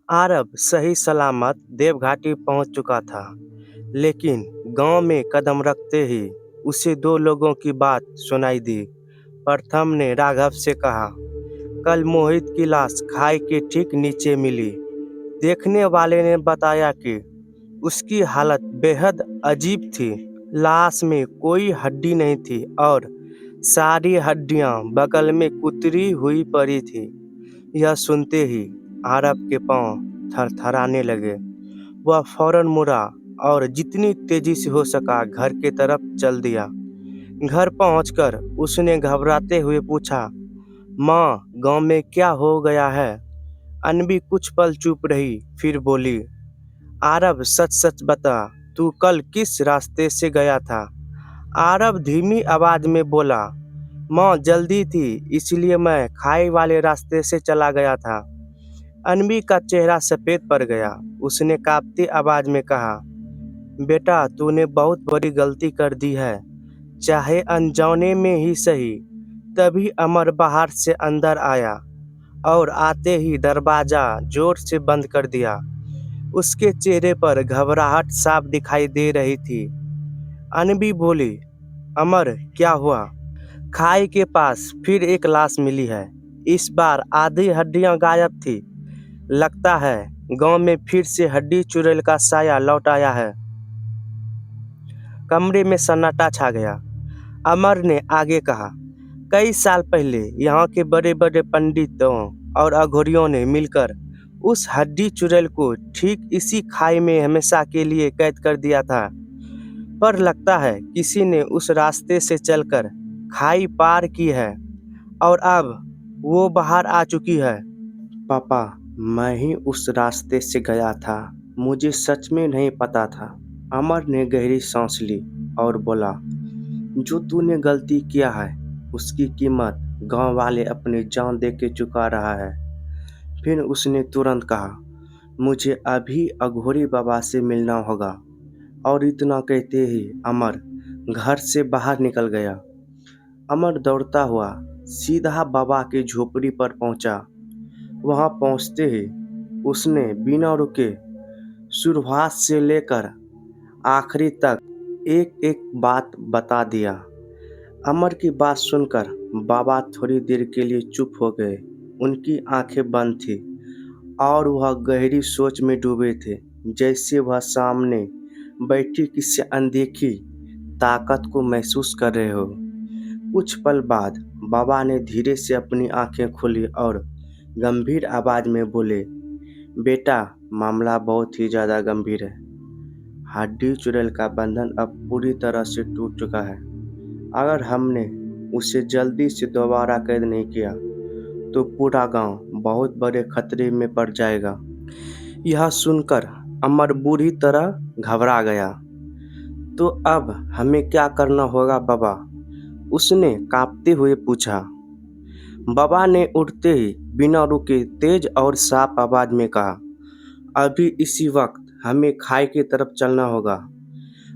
आरब सही सलामत देवघाटी पहुंच चुका था, लेकिन गांव में कदम रखते ही उसे दो लोगों की बात सुनाई दी। प्रथम ने राघव से कहा, कल मोहित की लाश खाई के ठीक नीचे मिली। देखने वाले ने बताया कि उसकी हालत बेहद अजीब थी। लाश में कोई हड्डी नहीं थी और सारी हड्डियां बगल में कुतरी हुई पड़ी थी। यह सुनते ही आरब के पांव थरथराने लगे। वह फौरन मुड़ा और जितनी तेजी से हो सका घर के तरफ चल दिया। घर पहुंचकर उसने घबराते हुए पूछा, माँ, गांव में क्या हो गया है? अनबी कुछ पल चुप रही, फिर बोली, आरब सच सच बता, तू कल किस रास्ते से गया था? आरब धीमी आवाज में बोला, माँ जल्दी थी इसलिए मैं खाई वाले रास्ते से चला गया था। अनबी का चेहरा सफेद पड़ गया। उसने कांपती आवाज में कहा, बेटा तूने बहुत बड़ी गलती कर दी है, चाहे अनजाने में ही सही। तभी अमर बाहर से अंदर आया और आते ही दरवाजा जोर से बंद कर दिया। उसके चेहरे पर घबराहट साफ दिखाई दे रही थी। अनबी बोली, अमर क्या हुआ? खाई के पास फिर एक लाश मिली है। इस बार आधी हड्डियां गायब थी। लगता है गांव में फिर से हड्डी चुड़ैल का साया लौट आया है। कमरे में सन्नाटा छा गया। अमर ने आगे कहा, कई साल पहले यहाँ के बड़े बड़े पंडितों और अघोरियों ने मिलकर उस हड्डी चुड़ैल को ठीक इसी खाई में हमेशा के लिए कैद कर दिया था। पर लगता है किसी ने उस रास्ते से चलकर खाई पार की है और अब वो बाहर आ चुकी है। पापा, मैं ही उस रास्ते से गया था। मुझे सच में नहीं पता था। अमर ने गहरी सांस ली और बोला, जो तूने गलती किया है उसकी कीमत गांव वाले अपनी जान दे के चुका रहा है। फिर उसने तुरंत कहा, मुझे अभी अघोरी बाबा से मिलना होगा। और इतना कहते ही अमर घर से बाहर निकल गया। अमर दौड़ता हुआ सीधा बाबा की झोपड़ी पर पहुंचा। वहां पहुंचते ही उसने बिना रुके शुरुआत से लेकर आखिरी तक एक एक बात बता दिया। अमर की बात सुनकर बाबा थोड़ी देर के लिए चुप हो गए। उनकी आंखें बंद थी और वह गहरी सोच में डूबे थे, जैसे वह सामने बैठी किसी अनदेखी ताकत को महसूस कर रहे हो। कुछ पल बाद बाबा ने धीरे से अपनी आंखें खोली और गंभीर आवाज में बोले, बेटा मामला बहुत ही ज़्यादा गंभीर है। हड्डी चुड़ैल का बंधन अब पूरी तरह से टूट चुका है। अगर हमने उसे जल्दी से दोबारा कैद नहीं किया तो पूरा गांव बहुत बड़े खतरे में पड़ जाएगा। यह सुनकर अमर बुरी तरह घबरा गया। तो अब हमें क्या करना होगा बाबा? उसने कांपते हुए पूछा। बाबा ने उठते ही बिना रुके तेज और साफ आवाज में कहा, अभी इसी वक्त हमें खाई की तरफ चलना होगा।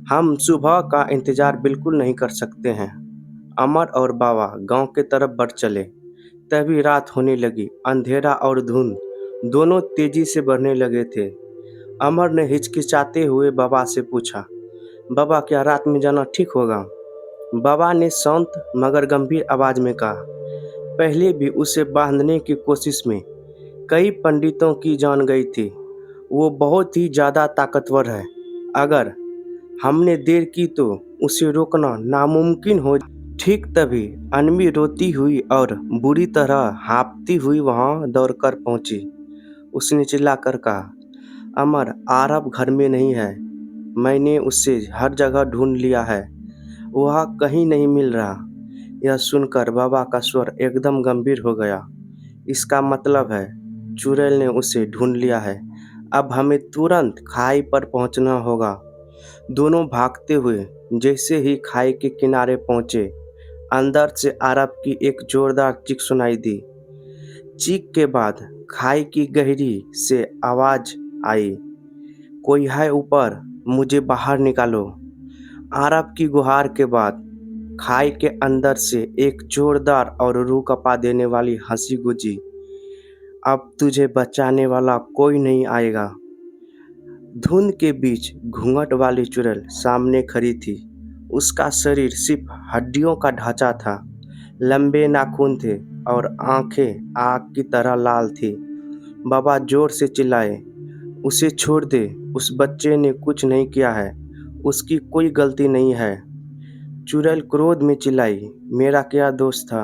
हम सुबह का इंतजार बिल्कुल नहीं कर सकते हैं। अमर और बाबा गांव के तरफ बढ़ चले। तभी रात होने लगी। अंधेरा और धुंध दोनों तेजी से बढ़ने लगे थे। अमर ने हिचकिचाते हुए बाबा से पूछा, बाबा क्या रात में जाना ठीक होगा? बाबा ने शांत मगर गंभीर आवाज में कहा, पहले भी उसे बांधने की कोशिश में कई पंडितों की जान गई थी। वो बहुत ही ज़्यादा ताकतवर है। अगर हमने देर की तो उसे रोकना नामुमकिन हो। ठीक तभी अनवी रोती हुई और बुरी तरह हाँफती हुई वहां दौड़कर पहुंची। उसने चिल्लाकर कहा, अमर, आरब घर में नहीं है। मैंने उसे हर जगह ढूंढ लिया है, वह कहीं नहीं मिल रहा। यह सुनकर बाबा का स्वर एकदम गंभीर हो गया। इसका मतलब है चुड़ैल ने उसे ढूंढ लिया है। अब हमें तुरंत खाई पर पहुंचना होगा। दोनों भागते हुए जैसे ही खाई के किनारे पहुंचे, अंदर से आरब की एक जोरदार चीख सुनाई दी। चीख के बाद खाई की गहरी से आवाज आई, कोई है ऊपर? मुझे बाहर निकालो। आरब की गुहार के बाद खाई के अंदर से एक जोरदार और रूह कपा देने वाली हंसी गूंजी। अब तुझे बचाने वाला कोई नहीं आएगा। धुंध के बीच घूंघट वाली चुड़ैल सामने खड़ी थी। उसका शरीर सिर्फ हड्डियों का ढांचा था। लंबे नाखून थे और आंखें आग की तरह लाल थी। बाबा जोर से चिल्लाए, उसे छोड़ दे, उस बच्चे ने कुछ नहीं किया है, उसकी कोई गलती नहीं है। चुड़ैल क्रोध में चिल्लाई, मेरा क्या दोष था?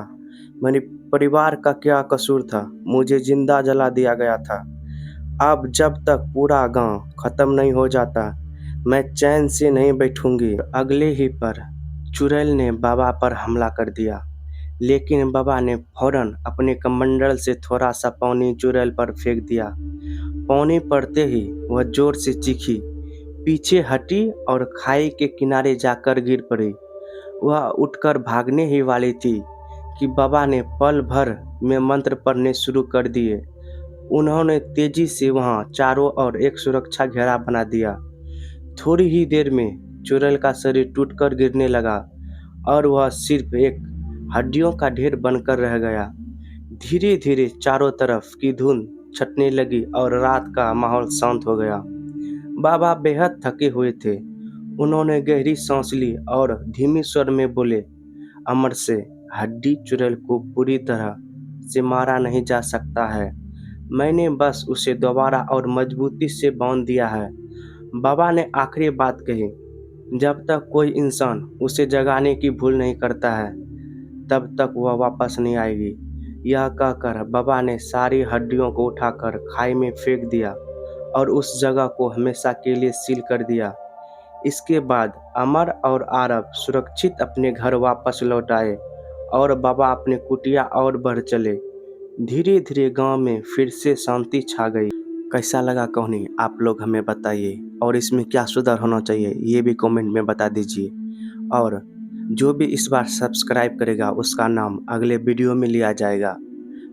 मेरे परिवार का क्या कसूर था? मुझे जिंदा जला दिया गया था। अब जब तक पूरा गांव खत्म नहीं हो जाता, मैं चैन से नहीं बैठूंगी। अगले ही पर चुड़ैल ने बाबा पर हमला कर दिया, लेकिन बाबा ने फौरन अपने कमंडल से थोड़ा सा पानी चुड़ैल पर फेंक दिया। पानी पड़ते ही वह जोर से चीखी, पीछे हटी और खाई के किनारे जाकर गिर पड़ी। वह उठकर भागने ही वाली थी कि बाबा ने पल भर में मंत्र पढ़ने शुरू कर दिए। उन्होंने तेजी से वहां चारों ओर एक सुरक्षा घेरा बना दिया। थोड़ी ही देर में चुड़ैल का शरीर टूटकर गिरने लगा और वह सिर्फ एक हड्डियों का ढेर बनकर रह गया। धीरे धीरे चारों तरफ की धुंध छटने लगी और रात का माहौल शांत हो गया। बाबा बेहद थके हुए थे। उन्होंने गहरी सांस ली और धीमी स्वर में बोले, अमर से हड्डी चुड़ैल को पूरी तरह से मारा नहीं जा सकता है। मैंने बस उसे दोबारा और मजबूती से बांध दिया है। बाबा ने आखिरी बात कही, जब तक कोई इंसान उसे जगाने की भूल नहीं करता है, तब तक वह वापस नहीं आएगी। यह कहकर बाबा ने सारी हड्डियों को उठाकर खाई में फेंक दिया और उस जगह को हमेशा के लिए सील कर दिया। इसके बाद अमर और आरव सुरक्षित अपने घर वापस लौट आए और बाबा अपने कुटिया और बढ़ चले। धीरे धीरे गांव में फिर से शांति छा गई। कैसा लगा कहानी आप लोग हमें बताइए, और इसमें क्या सुधार होना चाहिए ये भी कमेंट में बता दीजिए। और जो भी इस बार सब्सक्राइब करेगा उसका नाम अगले वीडियो में लिया जाएगा।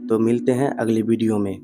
तो मिलते हैं अगले वीडियो में।